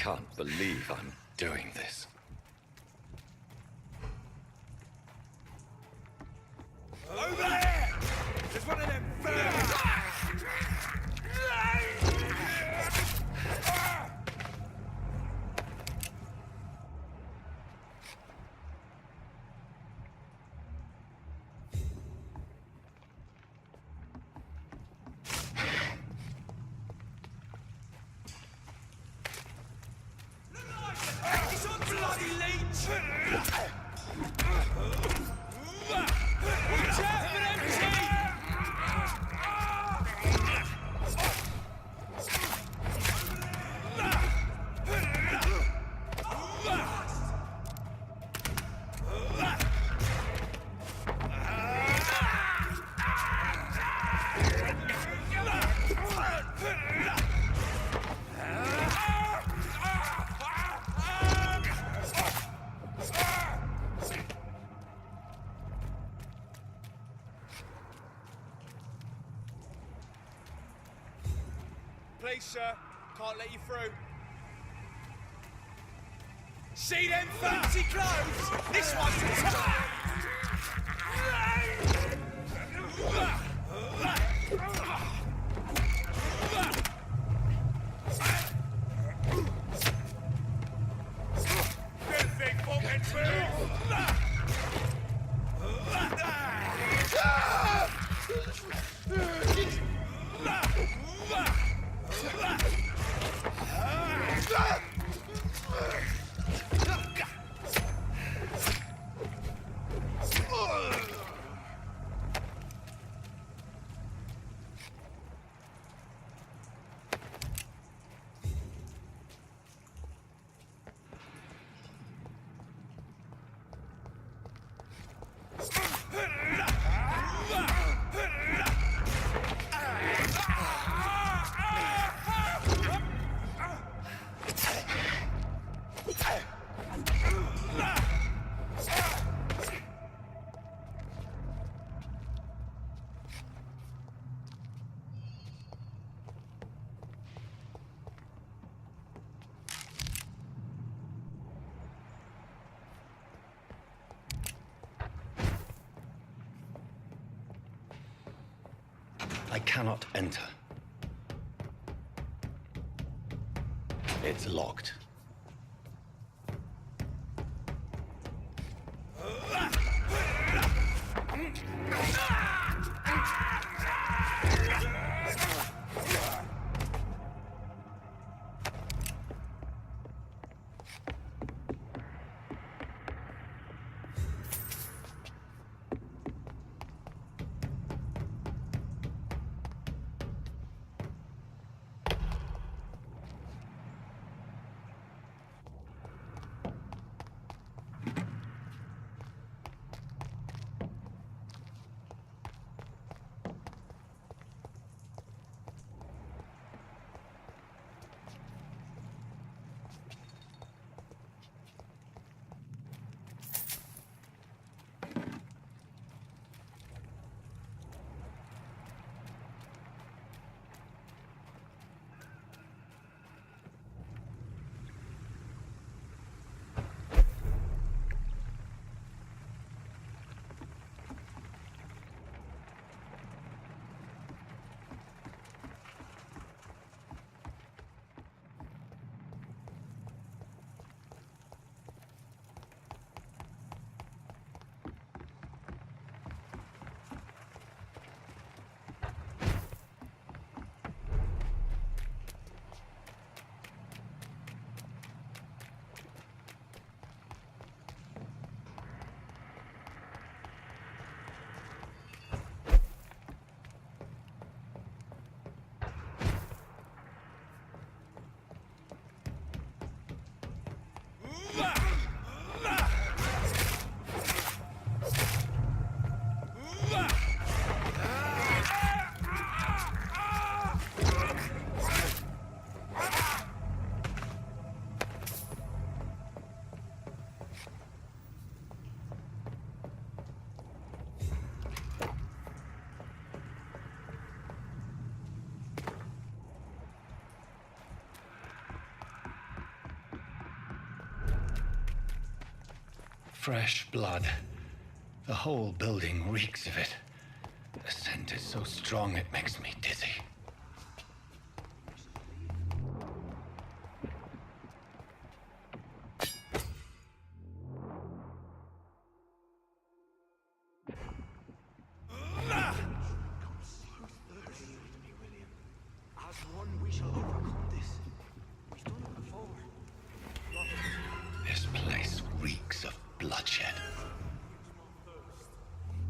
can't believe I'm doing this. Over there! There's one of them birds! It's on bloody leech! Watch out for them teeth! Please, sir. Can't let you through. See them fancy clothes? This one's the top! Good thing fucking through! I cannot enter. It's locked. Fresh blood. The whole building reeks of it. The scent is so strong it makes me dizzy. This place reeks of bloodshed.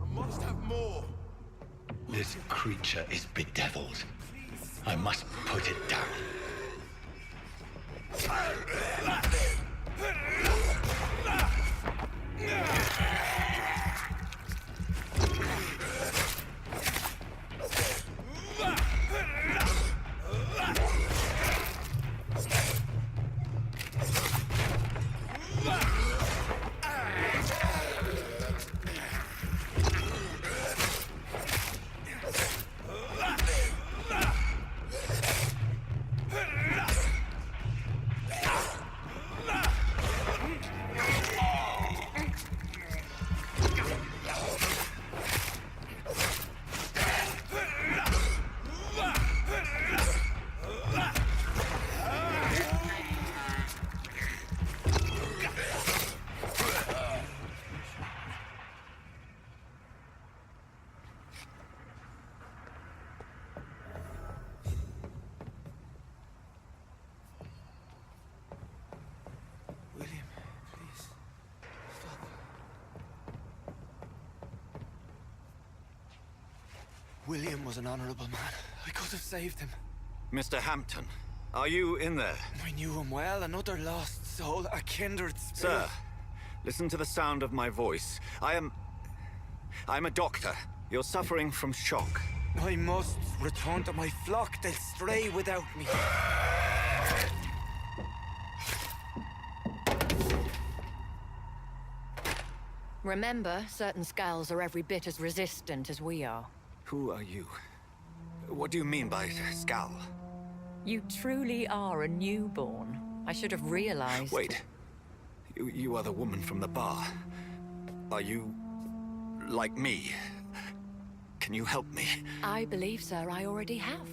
I must have more. This creature is bedeviled. I must put it down. William was an honorable man. I could have saved him. Mr. Hampton, are you in there? I knew him well, another lost soul, a kindred spirit. Sir, listen to the sound of my voice. I'm a doctor. You're suffering from shock. I must return to my flock. They'll stray without me. Remember, certain skulls are every bit as resistant as we are. Who are you? What do you mean by scowl? You truly are a newborn. I should have realized. Wait. You are the woman from the bar. Are you... like me? Can you help me? I believe, sir, I already have.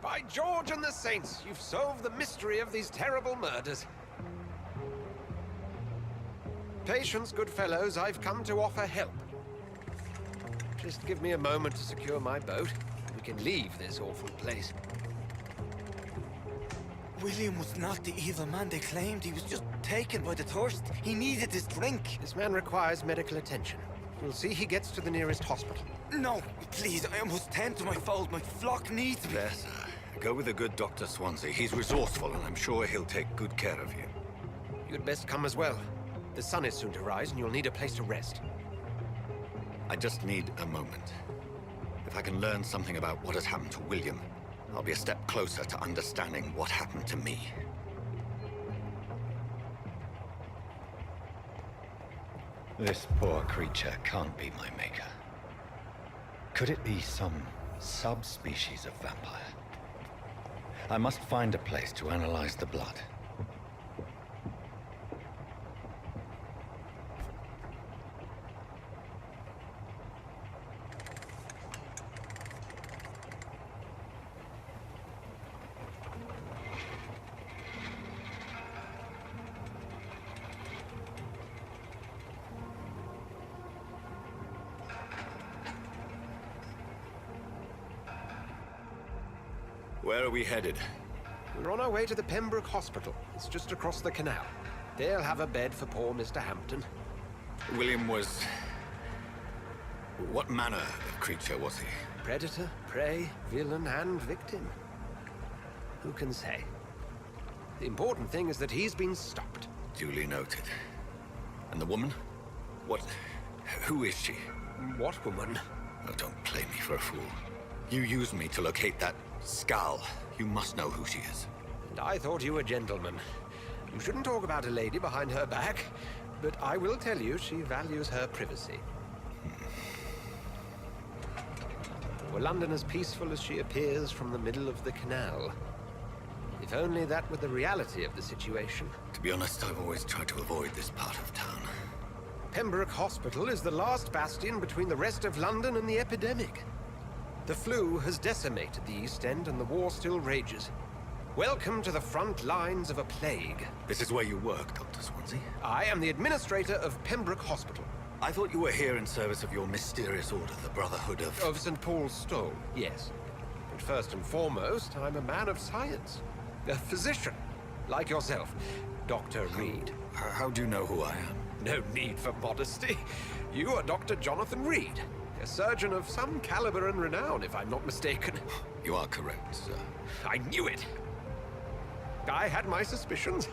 By George and the Saints, you've solved the mystery of these terrible murders. Patience, good fellows, I've come to offer help. Just give me a moment to secure my boat. We can leave this awful place. William was not the evil man they claimed. He was just taken by the thirst. He needed this drink. This man requires medical attention. We'll see he gets to the nearest hospital. No, please, I must tend to my fold. My flock needs me. There, sir. Go with the good Dr. Swansea. He's resourceful, and I'm sure he'll take good care of you. You'd best come as well. The sun is soon to rise, and you'll need a place to rest. I just need a moment. If I can learn something about what has happened to William, I'll be a step closer to understanding what happened to me. This poor creature can't be my maker. Could it be some subspecies of vampire? I must find a place to analyze the blood. Where are we headed? We're on our way to the Pembroke Hospital. It's just across the canal. They'll have a bed for poor Mr. Hampton. William was... what manner of creature was he? Predator, prey, villain, and victim. Who can say? The important thing is that he's been stopped. Duly noted. And the woman? What... who is she? What woman? Oh, don't play me for a fool. You used me to locate that skull. You must know who she is. And I thought you a gentleman. You shouldn't talk about a lady behind her back, but I will tell you she values her privacy. Were London as peaceful as she appears from the middle of the canal? If only that were the reality of the situation. To be honest, I've always tried to avoid this part of town. Pembroke Hospital is the last bastion between the rest of London and the epidemic. The flu has decimated the East End and the war still rages. Welcome to the front lines of a plague. This is where you work, Dr. Swansea? I am the administrator of Pembroke Hospital. I thought you were here in service of your mysterious order, the Brotherhood of... Of St. Paul's Stole, yes. But first and foremost, I'm a man of science. A physician, like yourself, Dr. Reed. How do you know who I am? No need for modesty. You are Dr. Jonathan Reed, a surgeon of some caliber and renown, if I'm not mistaken. You are correct, sir. I knew it! I had my suspicions.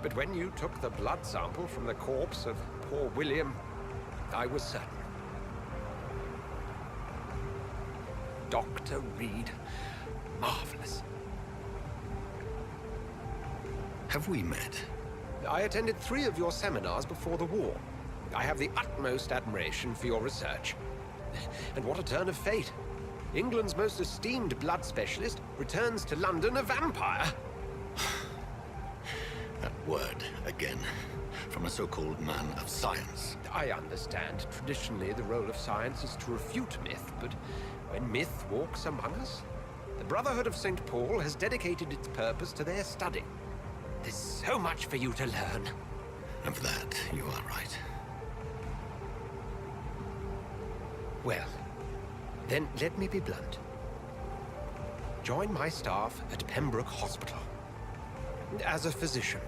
But when you took the blood sample from the corpse of poor William, I was certain. Dr. Reed. Marvelous. Have we met? I attended 3 of your seminars before the war. I have the utmost admiration for your research. And what a turn of fate. England's most esteemed blood specialist returns to London a vampire. That word, again. From a so-called man of science. I understand. Traditionally, the role of science is to refute myth, but when myth walks among us, the Brotherhood of St. Paul has dedicated its purpose to their study. There's so much for you to learn. And for that, you are right. Well, then let me be blunt. Join my staff at Pembroke Hospital. As a physician.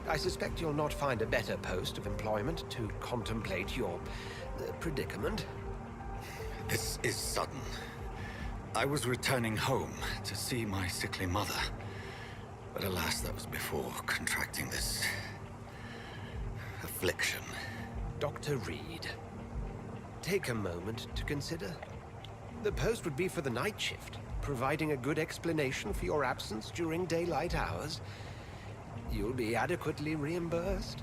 I suspect you'll not find a better post of employment to contemplate your predicament. This is sudden. I was returning home to see my sickly mother. But alas, that was before contracting this... affliction. Dr. Reed, take a moment to consider. The post would be for the night shift, providing a good explanation for your absence during daylight hours. You'll be adequately reimbursed,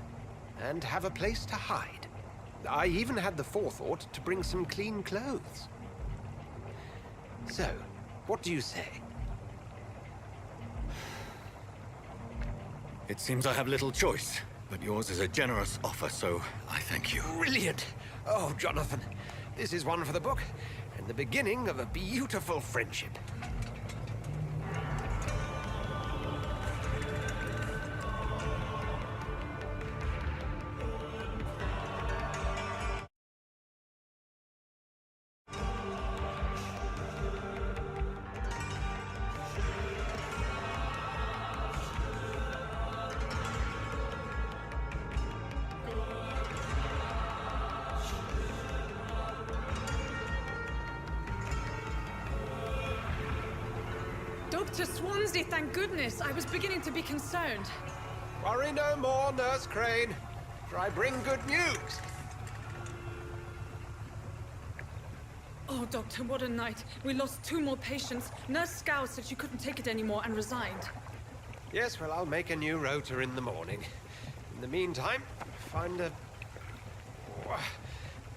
and have a place to hide. I even had the forethought to bring some clean clothes. So, what do you say? It seems I have little choice, but yours is a generous offer, so I thank you. Brilliant! Oh, Jonathan, this is one for the book, and the beginning of a beautiful friendship. Dr. Swansea, thank goodness. I was beginning to be concerned. Worry no more, Nurse Crane, for I bring good news. Oh, Doctor, what a night. We lost 2 more patients. Nurse Scow said she couldn't take it anymore and resigned. Yes, well, I'll make a new rota in the morning. In the meantime, find a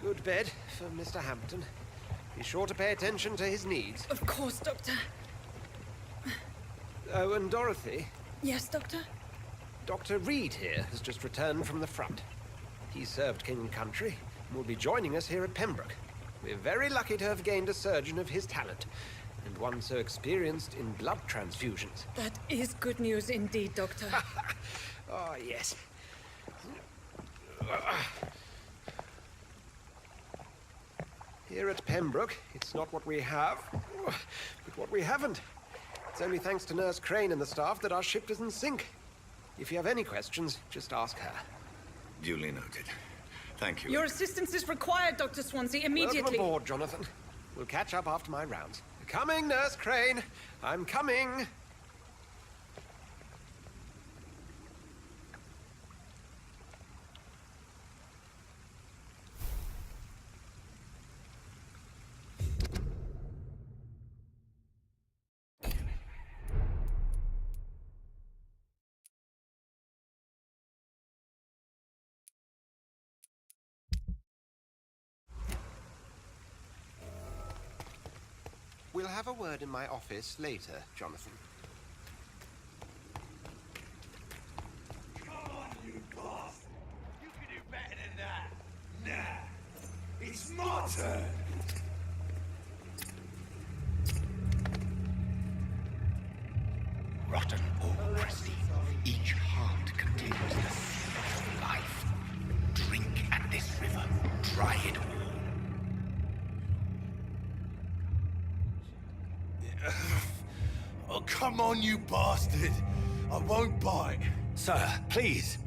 good bed for Mr. Hampton. Be sure to pay attention to his needs. Of course, Doctor. Oh, and Dorothy, Yes, Doctor? Dr. Reed here has just returned from the front. He served King and Country and will be joining us here at Pembroke. We're very lucky to have gained a surgeon of his talent, and one so experienced in blood transfusions. That is good news indeed, Doctor. Oh, yes. Here at Pembroke, it's not what we have, but what we haven't. It's only thanks to Nurse Crane and the staff that our ship doesn't sink. If you have any questions, just ask her. Duly noted. Thank you. Your assistance is required, Dr. Swansea, immediately. Welcome aboard, Jonathan. We'll catch up after my rounds. Coming, Nurse Crane. I'm coming. We'll have a word in my office later, Jonathan. Come on, you bastard! You can do better than that! Nah! It's my turn! Rotten or crusty, each heart contains the seed of life. Drink at this river, dry it all. Oh, come on, you bastard! I won't bite. Sir, please.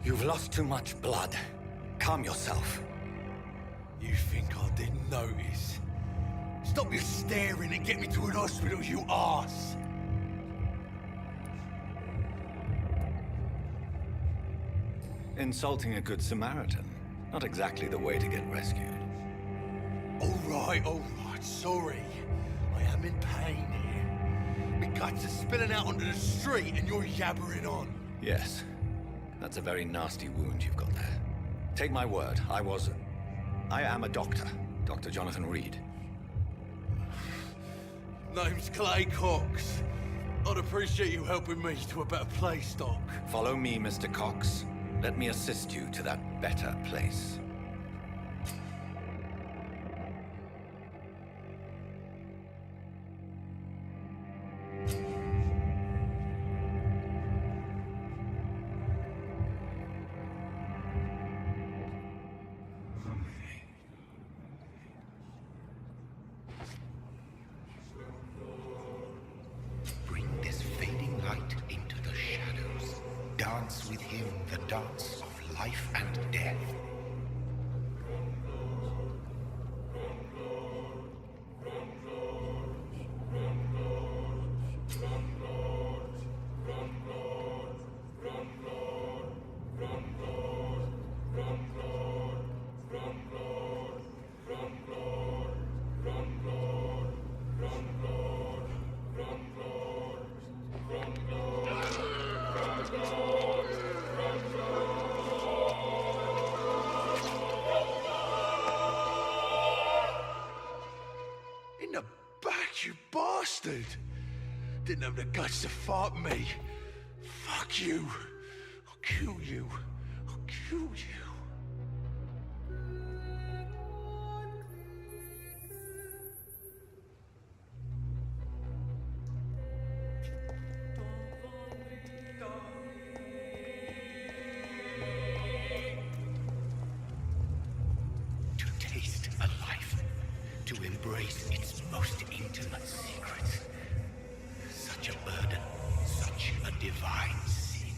You've lost too much blood. Calm yourself. You think I didn't notice? Stop your staring and get me to an hospital, you arse! Insulting a good Samaritan. Not exactly the way to get rescued. All right, sorry. I am in pain here. My guts are spilling out onto the street and you're yabbering on. Yes. That's a very nasty wound you've got there. Take my word, I am a doctor. Dr. Jonathan Reed. Name's Clay Cox. I'd appreciate you helping me to a better place, Doc. Follow me, Mr. Cox. Let me assist you to that better place. Bring this fading light into the shadows. Dance with him the dance of life and death. In the back, you bastard! Didn't have the guts to fight me. Fuck you. I'll kill you. I'll kill you. To taste a life, to embrace its most intimate secrets. Such a burden, such a divine sin.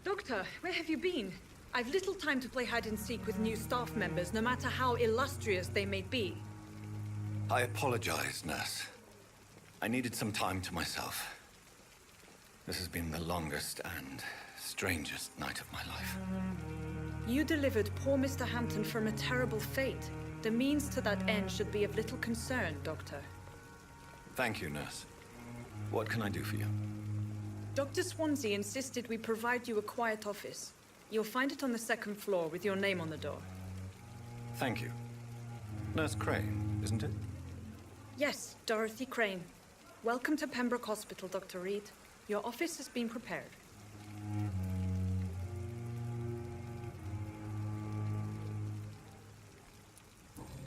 Doctor, where have you been? I've little time to play hide and seek with new staff members, no matter how illustrious they may be. I apologize, nurse. I needed some time to myself. This has been the longest and strangest night of my life. You delivered poor Mr. Hampton from a terrible fate. The means to that end should be of little concern, Doctor. Thank you, nurse. What can I do for you? Dr. Swansea insisted we provide you a quiet office. You'll find it on the second floor with your name on the door. Thank you. Nurse Crane, isn't it? Yes, Dorothy Crane. Welcome to Pembroke Hospital, Dr. Reed. Your office has been prepared.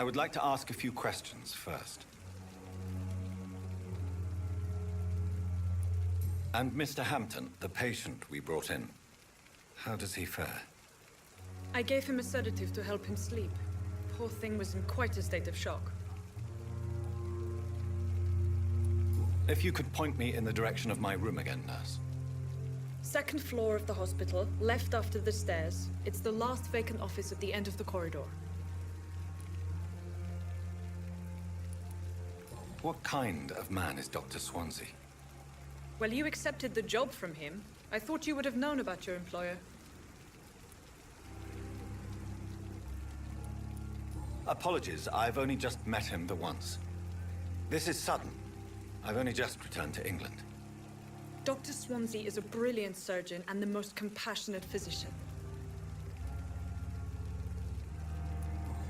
I would like to ask a few questions first. And Mr. Hampton, the patient we brought in, how does he fare? I gave him a sedative to help him sleep. Poor thing was in quite a state of shock. If you could point me in the direction of my room again, nurse. Second floor of the hospital, left after the stairs. It's the last vacant office at the end of the corridor. What kind of man is Dr. Swansea? Well, you accepted the job from him. I thought you would have known about your employer. Apologies, I've only just met him the once. This is sudden. I've only just returned to England. Dr. Swansea is a brilliant surgeon and the most compassionate physician.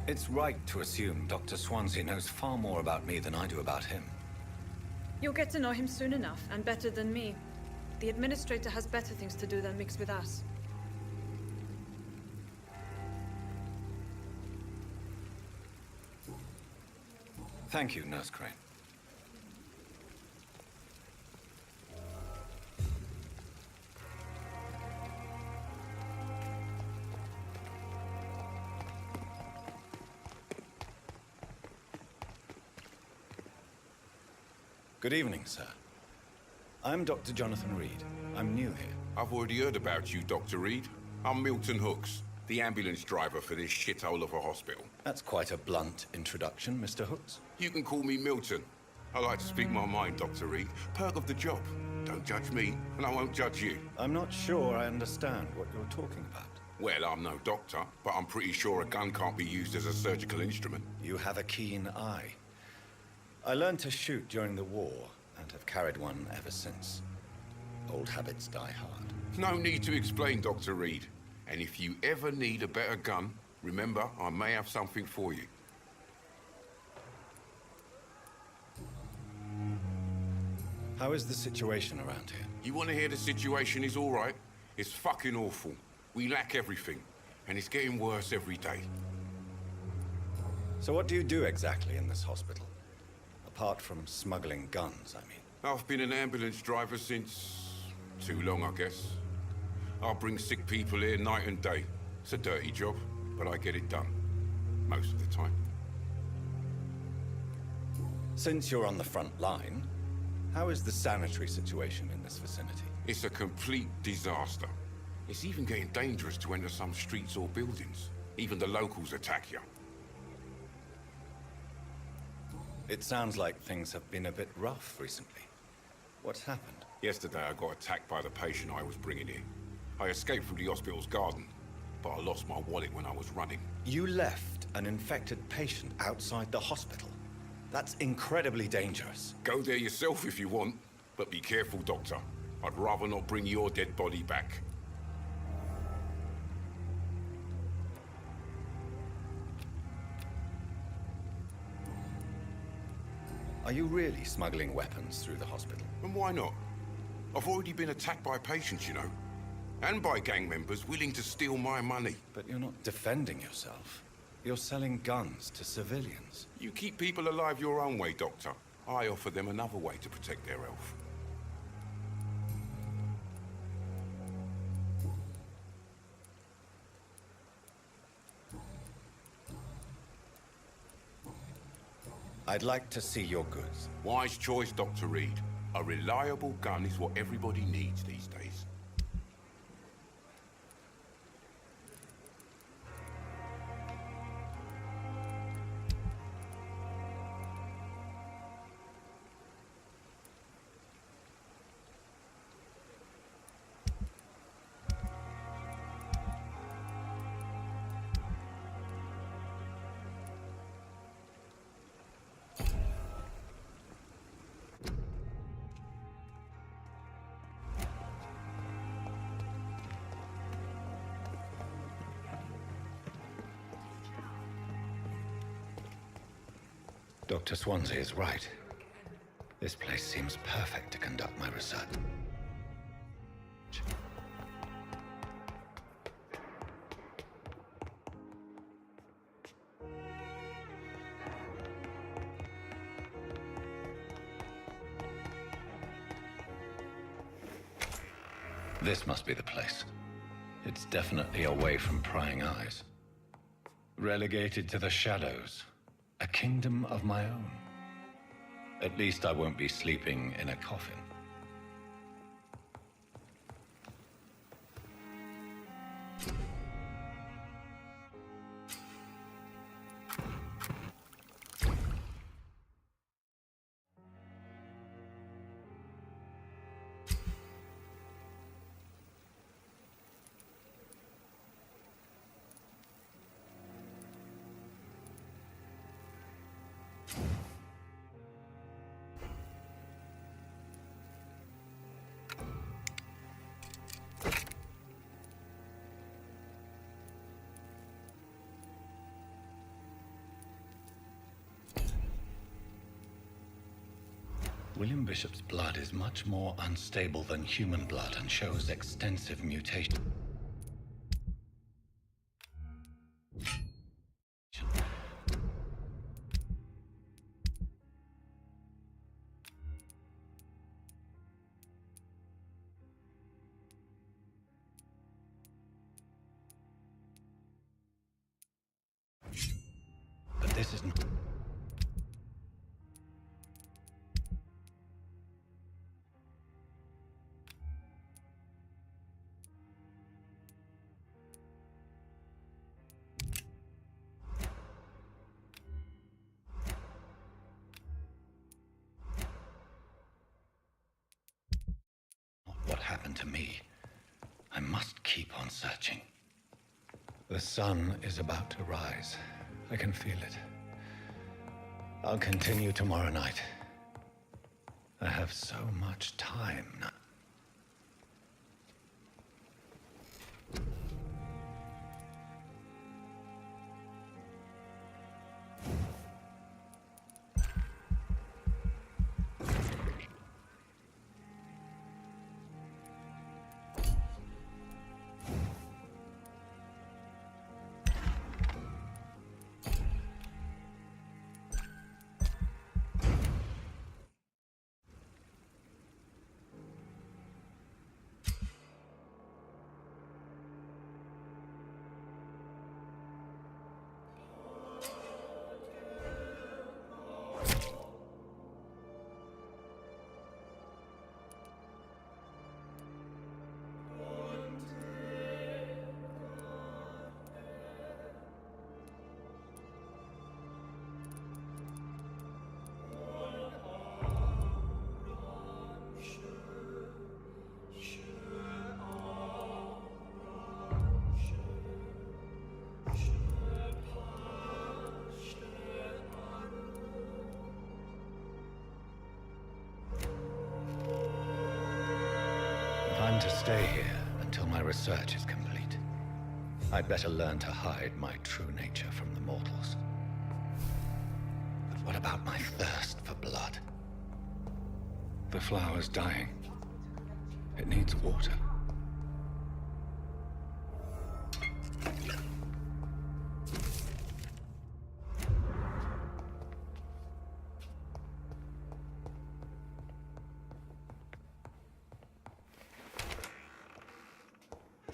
It's right to assume Dr. Swansea knows far more about me than I do about him. You'll get to know him soon enough, and better than me. The administrator has better things to do than mix with us. Thank you, Nurse Crane. Good evening, sir. I'm Dr. Jonathan Reed. I'm new here. I've already heard about you, Dr. Reed. I'm Milton Hooks, the ambulance driver for this shithole of a hospital. That's quite a blunt introduction, Mr. Hooks. You can call me Milton. I like to speak my mind, Dr. Reed. Perk of the job. Don't judge me, and I won't judge you. I'm not sure I understand what you're talking about. Well, I'm no doctor, but I'm pretty sure a gun can't be used as a surgical instrument. You have a keen eye. I learned to shoot during the war, and have carried one ever since. Old habits die hard. No need to explain, Dr. Reed. And if you ever need a better gun, remember, I may have something for you. How is the situation around here? You want to hear the situation is all right? It's fucking awful. We lack everything, and it's getting worse every day. So what do you do exactly in this hospital? Apart from smuggling guns, I mean. I've been an ambulance driver since... too long, I guess. I bring sick people here night and day. It's a dirty job, but I get it done. Most of the time. Since you're on the front line, how is the sanitary situation in this vicinity? It's a complete disaster. It's even getting dangerous to enter some streets or buildings. Even the locals attack you. It sounds like things have been a bit rough recently. What's happened? Yesterday I got attacked by the patient I was bringing in. I escaped through the hospital's garden, but I lost my wallet when I was running. You left an infected patient outside the hospital? That's incredibly dangerous. Go there yourself if you want, but be careful, Doctor. I'd rather not bring your dead body back. Are you really smuggling weapons through the hospital? And why not? I've already been attacked by patients, you know. And by gang members willing to steal my money. But you're not defending yourself. You're selling guns to civilians. You keep people alive your own way, Doctor. I offer them another way to protect their health. I'd like to see your goods. Wise choice, Dr. Reed. A reliable gun is what everybody needs these days. Dr. Swansea is right. This place seems perfect to conduct my research. This must be the place. It's definitely away from prying eyes. Relegated to the shadows. A kingdom of my own. At least I won't be sleeping in a coffin. William Bishop's blood is much more unstable than human blood and shows extensive mutation. But this is not... what happened to me. I must keep on searching. The sun is about to rise. I can feel it. I'll continue tomorrow night. I have so much time now. I'm to stay here until my research is complete. I'd better learn to hide my true nature from the mortals. But what about my thirst for blood? The flower's dying. It needs water.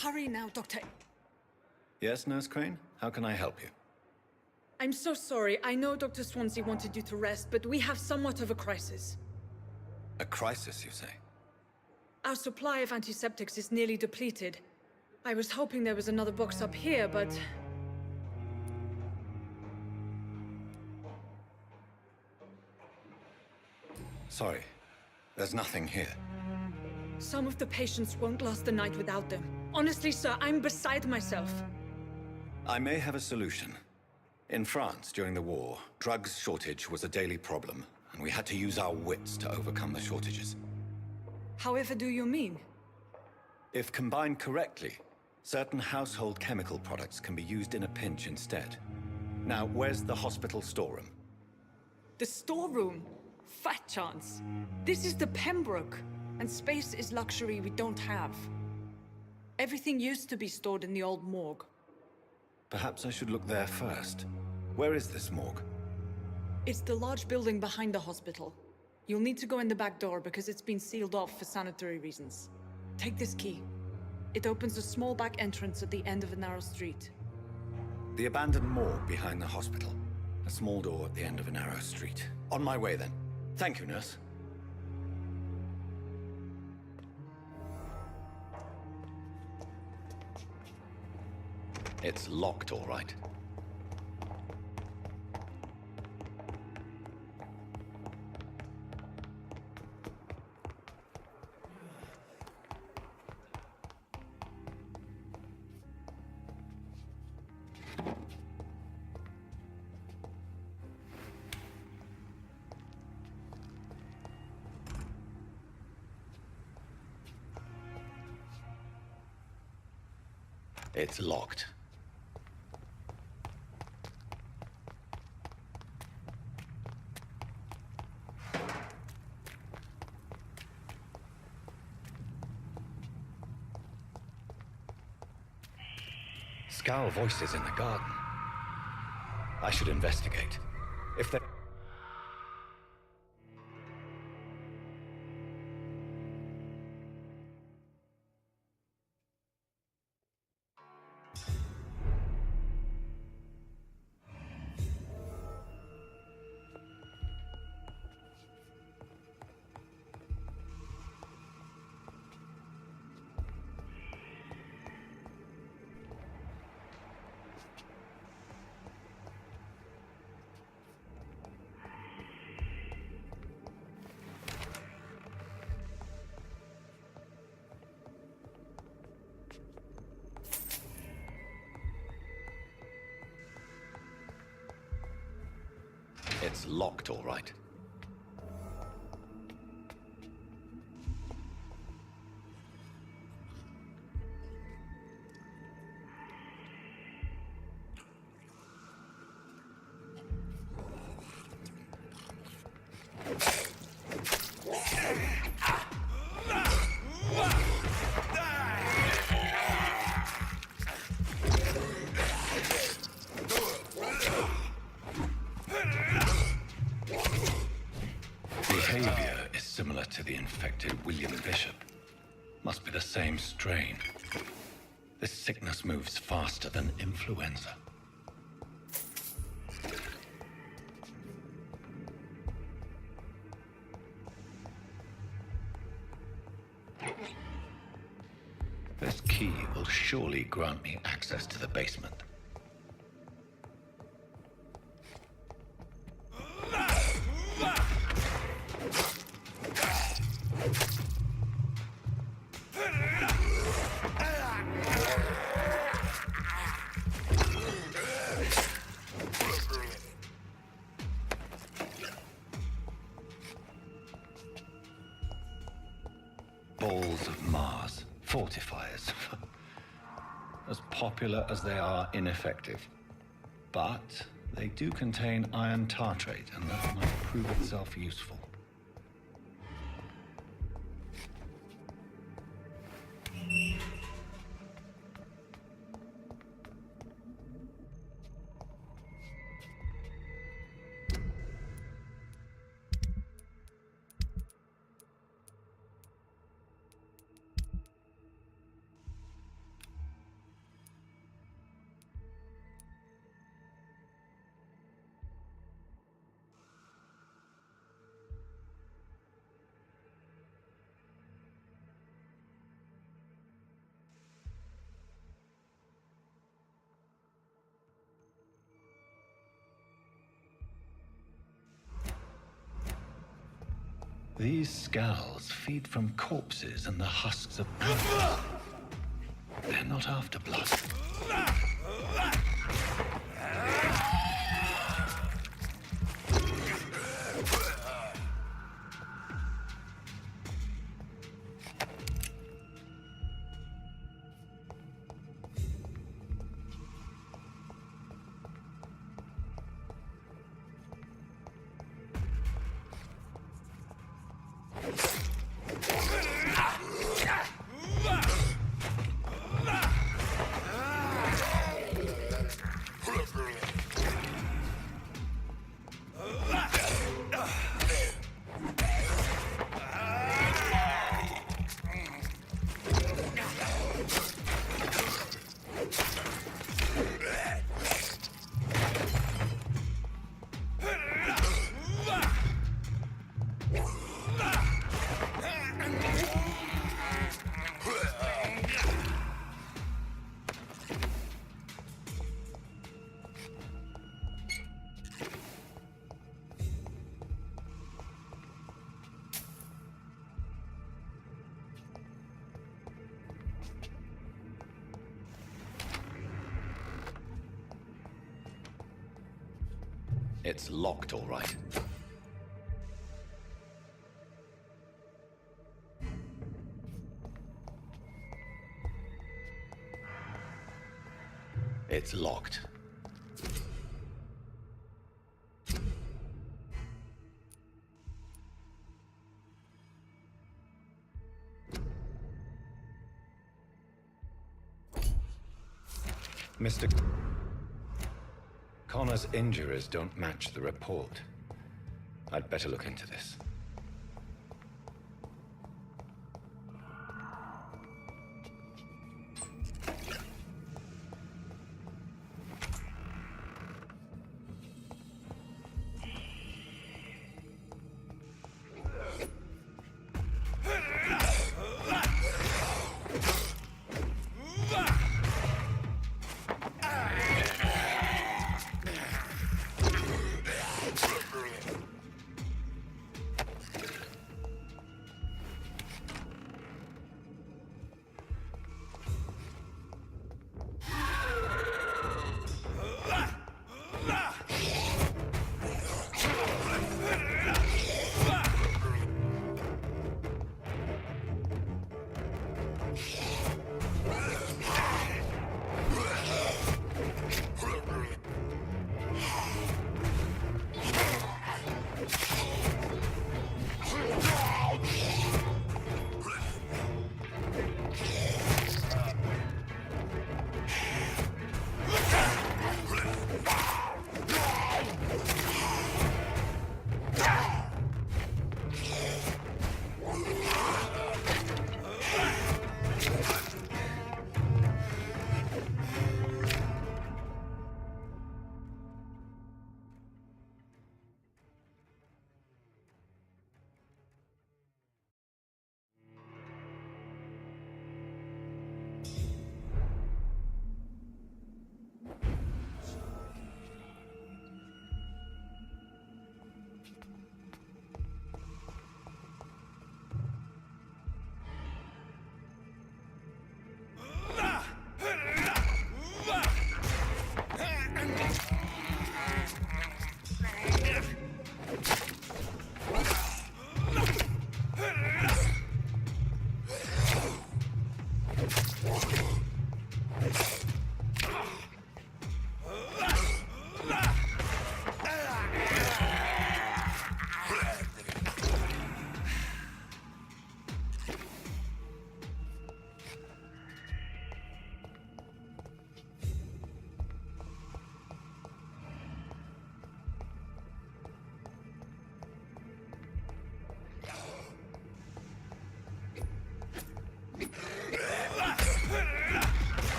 Hurry now, Doctor. Yes, Nurse Crane? How can I help you? I'm so sorry. I know Dr. Swansea wanted you to rest, but we have somewhat of a crisis. A crisis, you say? Our supply of antiseptics is nearly depleted. I was hoping there was another box up here, but... Sorry. There's nothing here. Some of the patients won't last the night without them. Honestly, sir, I'm beside myself. I may have a solution. In France, during the war, drugs shortage was a daily problem, and we had to use our wits to overcome the shortages. However do you mean? If combined correctly, certain household chemical products can be used in a pinch instead. Now, where's the hospital storeroom? The storeroom? Fat chance. This is the Pembroke, and space is luxury we don't have. Everything used to be stored in the old morgue. Perhaps I should look there first. Where is this morgue? It's the large building behind the hospital. You'll need to go in the back door because it's been sealed off for sanitary reasons. Take this key. It opens a small back entrance at the end of a narrow street. The abandoned morgue behind the hospital. A small door at the end of a narrow street. On my way then. Thank you, nurse. It's locked, all right. It's locked. Scowl voices in the garden. I should investigate. If they... It's locked, all right. Behavior is similar to the infected William Bishop. Must be the same strain. This sickness moves faster than influenza. This key will surely grant me access to the basement. Balls of Mars, fortifiers. As popular as they are ineffective. But they do contain iron tartrate, and that might prove itself useful. These scowls feed from corpses and the husks of animals. They're not after blood. It's locked, all right. It's locked. Mr. Connor's injuries don't match the report. I'd better look into this.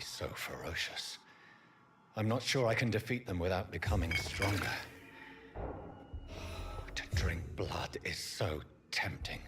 be so ferocious. I'm not sure I can defeat them without becoming stronger. To drink blood is so tempting.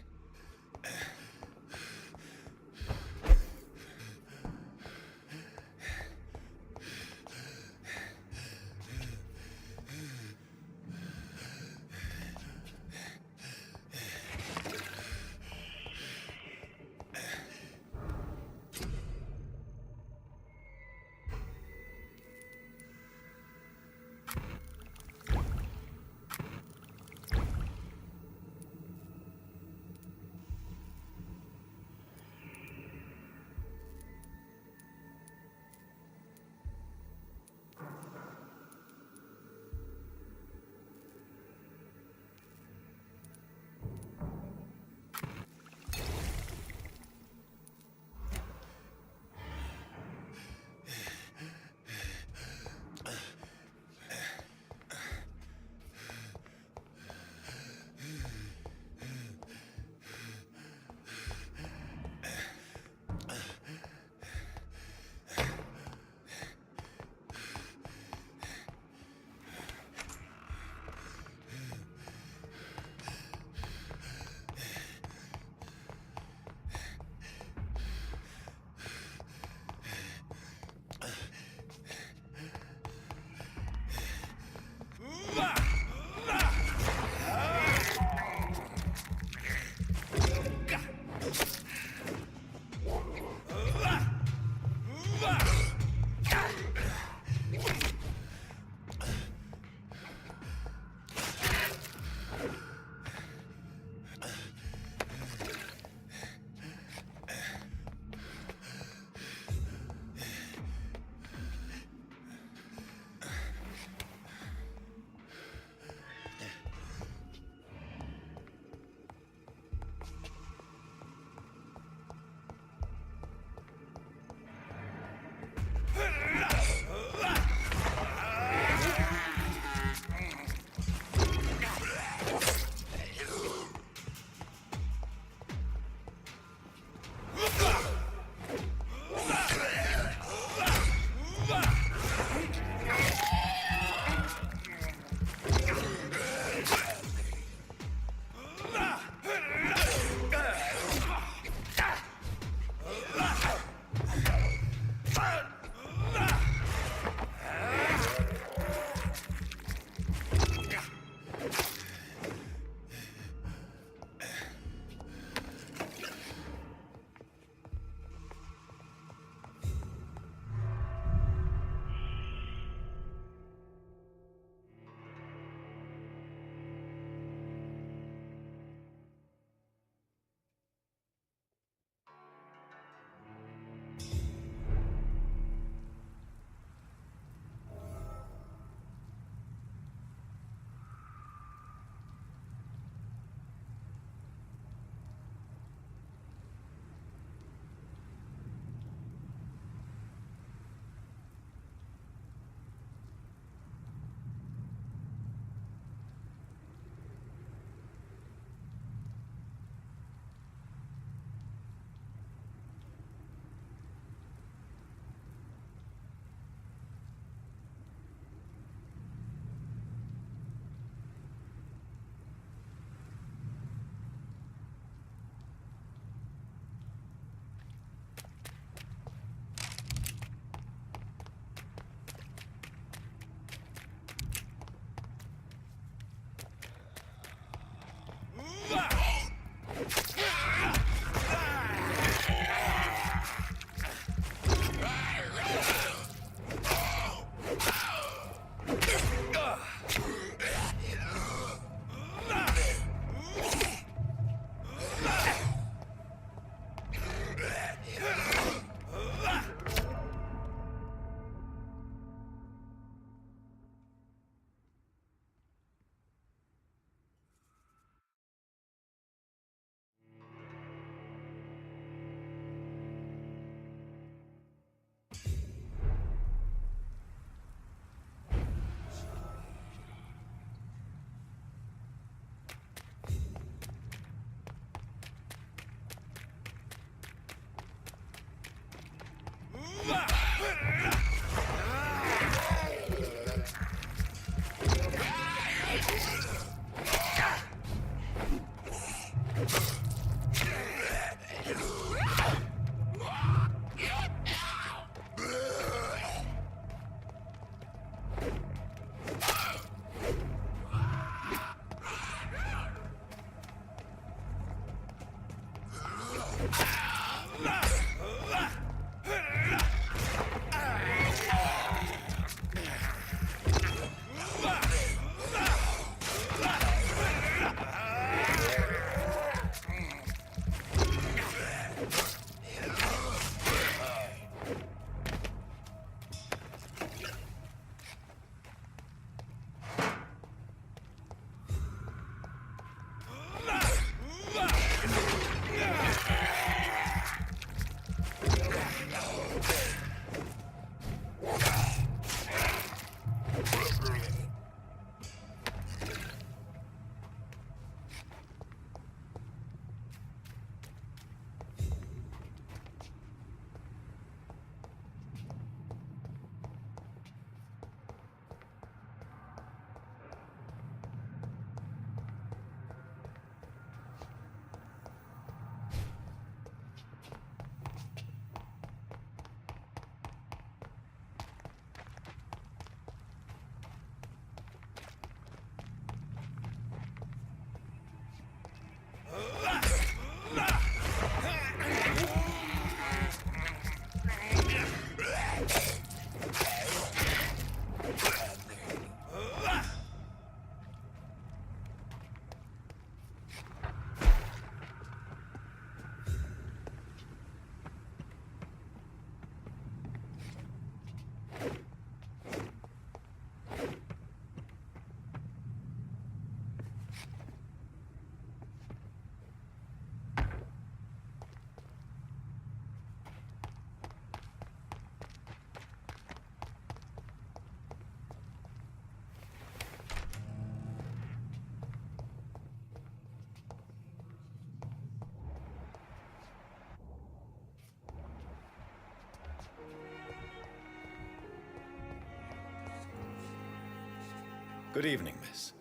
Good evening, miss.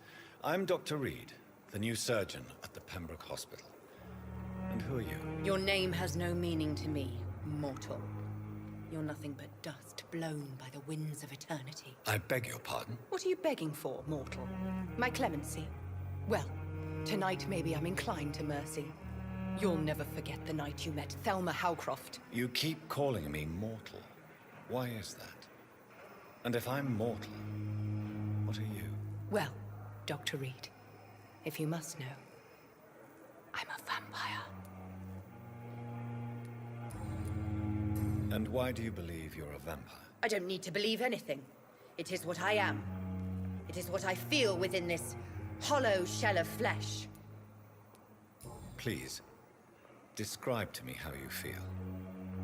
I'm Dr. Reed, the new surgeon at the Pembroke Hospital. And who are you? Your name has no meaning to me, mortal. You're nothing but dust blown by the winds of eternity. I beg your pardon? What are you begging for, mortal? My clemency? Well, tonight maybe I'm inclined to mercy. You'll never forget the night you met Thelma Howcroft. You keep calling me mortal. Why is that? And if I'm mortal, what are you? Well, Dr. Reed, if you must know, I'm a vampire. And why do you believe you're a vampire? I don't need to believe anything. It is what I am. It is what I feel within this hollow shell of flesh. Please, describe to me how you feel.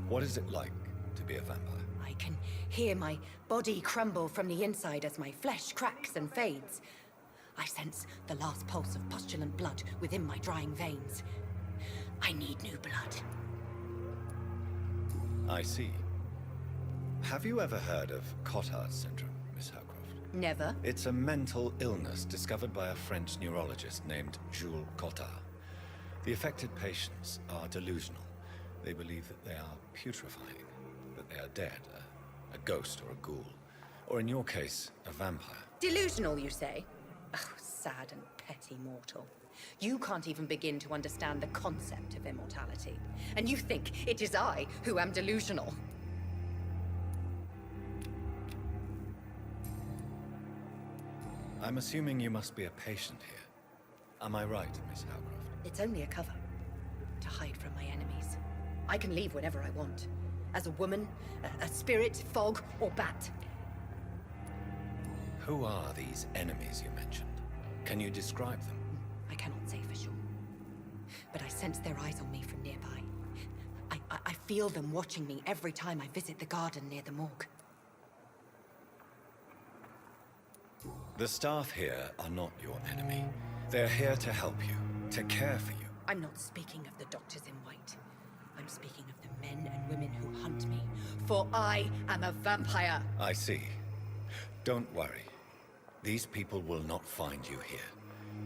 What is it like to be a vampire? I can hear my body crumble from the inside as my flesh cracks and fades. I sense the last pulse of postulant blood within my drying veins. I need new blood. I see. Have you ever heard of Cotard's syndrome, Miss Howcroft? Never. It's a mental illness discovered by a French neurologist named Jules Cotard. The affected patients are delusional. They believe that they are putrefying, that they are dead, a ghost or a ghoul, or in your case, a vampire. Delusional, you say? Oh, sad and petty mortal. You can't even begin to understand the concept of immortality. And you think it is I who am delusional. I'm assuming you must be a patient here. Am I right, Miss Howcroft? It's only a cover. To hide from my enemies. I can leave whenever I want. As a woman, a spirit, fog, or bat. Who are these enemies you mentioned? Can you describe them? I cannot say for sure. But I sense their eyes on me from nearby. I feel them watching me every time I visit the garden near the morgue. The staff here are not your enemy. They're here to help you, to care for you. I'm not speaking of the doctors in white. I'm speaking of the men and women who hunt me. For I am a vampire. I see. Don't worry. These people will not find you here.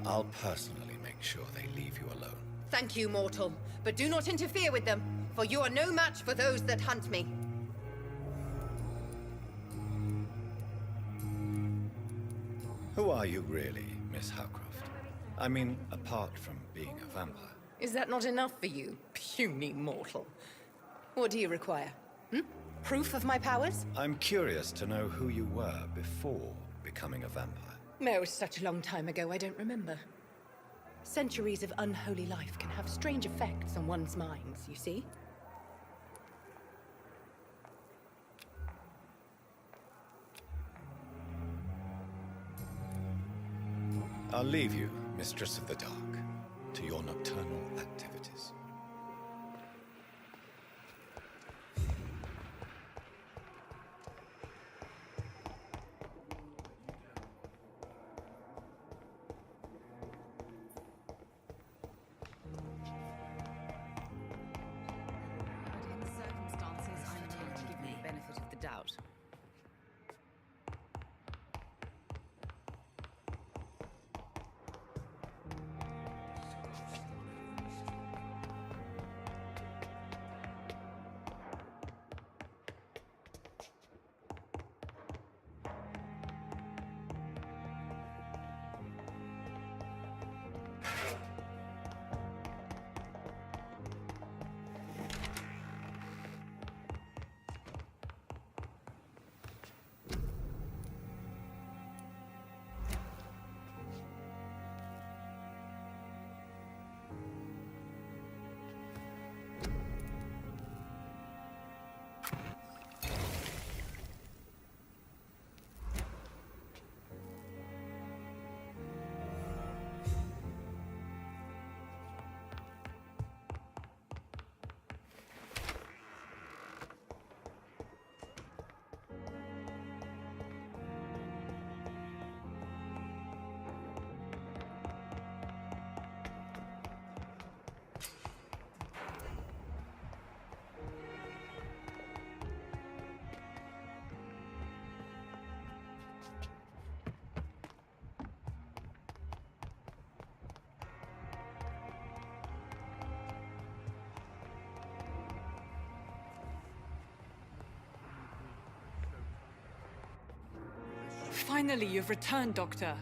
I'll personally make sure they leave you alone. Thank you, mortal. But do not interfere with them, for you are no match for those that hunt me. Who are you really, Miss Howcroft? I mean, apart from being a vampire. Is that not enough for you, puny mortal? What do you require? Proof of my powers? I'm curious to know who you were before becoming a vampire. No, it was such a long time ago, I don't remember. Centuries of unholy life can have strange effects on one's minds, you see? I'll leave you, Mistress of the Dark, to your nocturnal activities. In circumstances, I'm told to give me the benefit of the doubt. finally, you've returned, Doctor.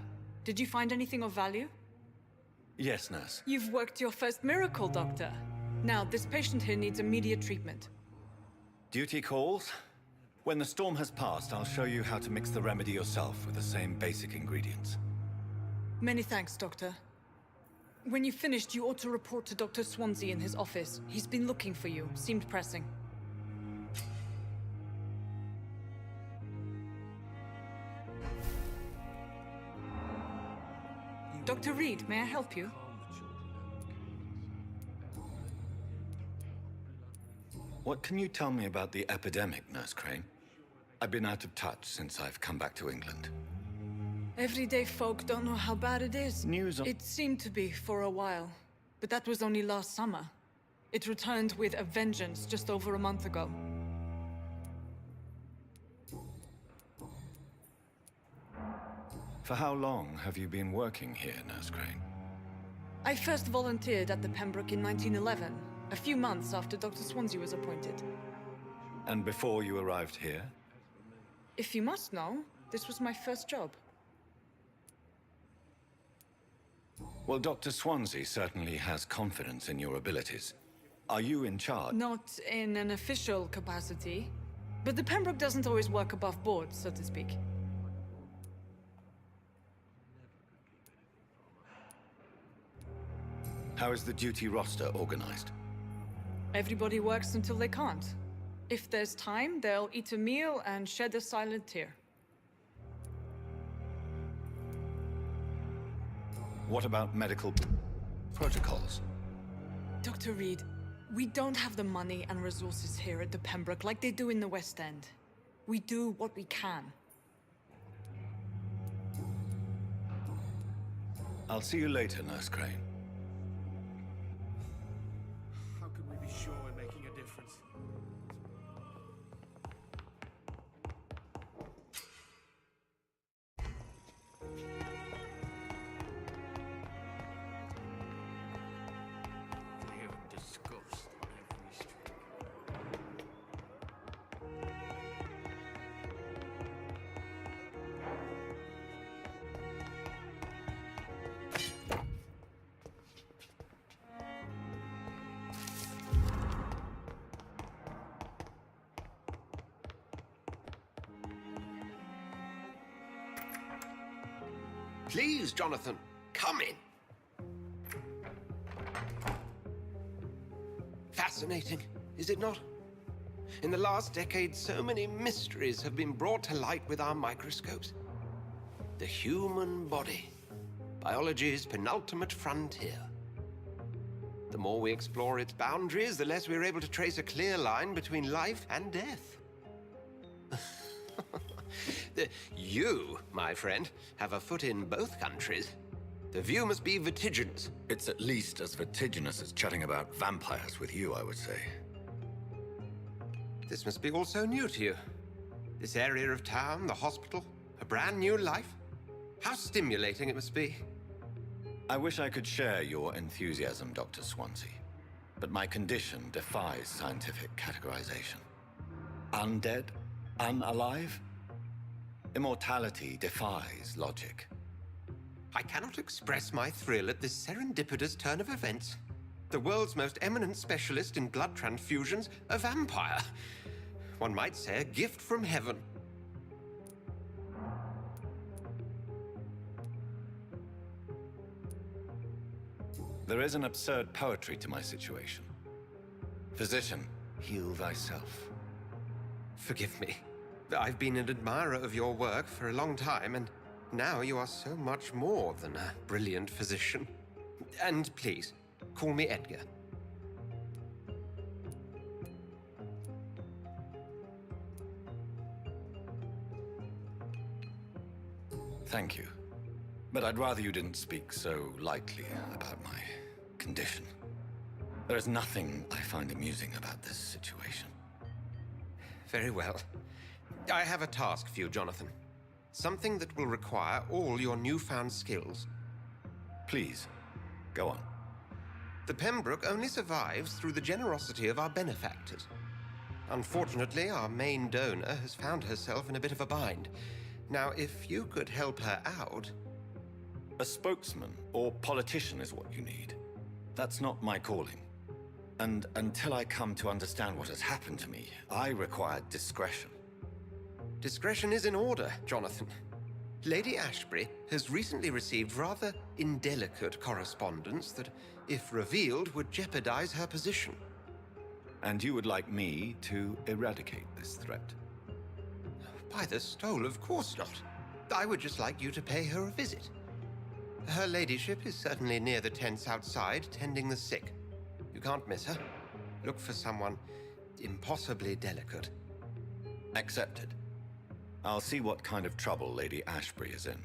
Did you find anything of value? Yes, nurse. You've worked your first miracle, Doctor. Now, this patient here needs immediate treatment. Duty calls. When the storm has passed, I'll show you how to mix the remedy yourself with the same basic ingredients. Many thanks, Doctor. When you've finished, you ought to report to Dr. Swansea in his office. He's been looking for you. Seemed pressing. Dr. Reed, may I help you? What can you tell me about the epidemic, Nurse Crane? I've been out of touch since I've come back to England. Everyday folk don't know how bad it is. News on... It seemed to be for a while, but that was only last summer. It returned with a vengeance just over a month ago. For how long have you been working here, Nurse Crane? I first volunteered at the Pembroke in 1911, a few months after Dr. Swansea was appointed. And before you arrived here? If you must know, this was my first job. Well, Dr. Swansea certainly has confidence in your abilities. Are you in charge? Not in an official capacity, but the Pembroke doesn't always work above board, so to speak. How is the duty roster organized? Everybody works until they can't. If there's time, they'll eat a meal and shed a silent tear. What about medical protocols? Dr. Reed, we don't have the money and resources here at the Pembroke like they do in the West End. We do what we can. I'll see you later, Nurse Crane. How can we be sure we're making a difference? They have disgust on every street. Please, Jonathan, come in. Fascinating, is it not? In the last decade, so many mysteries have been brought to light with our microscopes. The human body, biology's penultimate frontier. The more we explore its boundaries, the less we're able to trace a clear line between life and death. You, my friend, have a foot in both countries. The view must be vertiginous. It's at least as vertiginous as chatting about vampires with you, I would say. This must be all so new to you. This area of town, the hospital, a brand new life. How stimulating it must be. I wish I could share your enthusiasm, Dr. Swansea, but my condition defies scientific categorization. Undead? Unalive? Immortality defies logic. I cannot express my thrill at this serendipitous turn of events. The world's most eminent specialist in blood transfusions, a vampire. One might say a gift from heaven. There is an absurd poetry to my situation. Physician, heal thyself. Forgive me. I've been an admirer of your work for a long time, and now you are so much more than a brilliant physician. And please, call me Edgar. Thank you. But I'd rather you didn't speak so lightly about my condition. There is nothing I find amusing about this situation. Very well. I have a task for you, Jonathan. Something that will require all your newfound skills. Please, go on. The Pembroke only survives through the generosity of our benefactors. Unfortunately, our main donor has found herself in a bit of a bind. Now, if you could help her out... A spokesman or politician is what you need. That's not my calling. And until I come to understand what has happened to me, I require discretion. Discretion is in order, Jonathan. Lady Ashbury has recently received rather indelicate correspondence that, if revealed, would jeopardize her position. And you would like me to eradicate this threat? By the stole, of course not. I would just like you to pay her a visit. Her ladyship is certainly near the tents outside, tending the sick. You can't miss her. Look for someone impossibly delicate. Accepted. I'll see what kind of trouble Lady Ashbury is in.